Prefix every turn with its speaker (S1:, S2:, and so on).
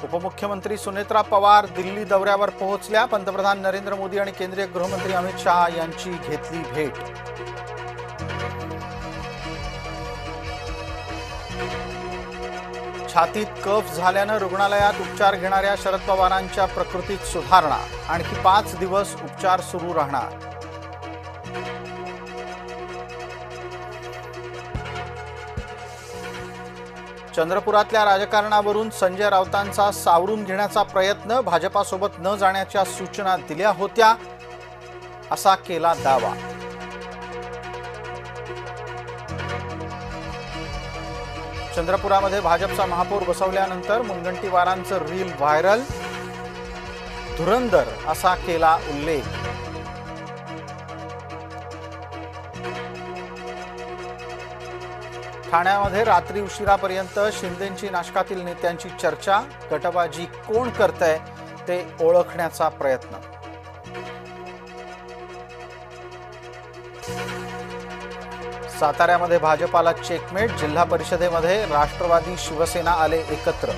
S1: उपमुख्यमंत्री सुनेत्रा पवार दिल्ली दौऱ्यावर पोहोचल्या। पंतप्रधान नरेंद्र मोदी आणि केंद्रीय गृहमंत्री अमित शहा यांची घेतली भेट। छातीत कफ झाल्यानं रुग्णालयात उपचार घेणाऱ्या शरद पवारांच्या प्रकृतीत सुधारणा। आणखी 5 दिवस उपचार सुरू राहणार। चंद्रपुरातल्या राजकारणावरून संजय राऊतांचा सावरून घेण्याचा प्रयत्न। भाजपासोबत न जाण्याच्या सूचना दिल्या होत्या असा केला दावा। चंद्रपुरामध्ये भाजपचा महापौर बसवल्यानंतर मुनगंटीवारांचं रील व्हायरल। धुरंधर असा केला उल्लेख। ठाण्यामध्ये रात्री उशिरापर्यंत शिंदेंची नाशकातील नेत्यांची चर्चा। गटबाजी कोण करतंय ते ओळखण्याचा प्रयत्न। साताऱ्यामध्ये भाजपाला चेकमेट। जिल्हा परिषदेमध्ये राष्ट्रवादी शिवसेना आले एकत्र।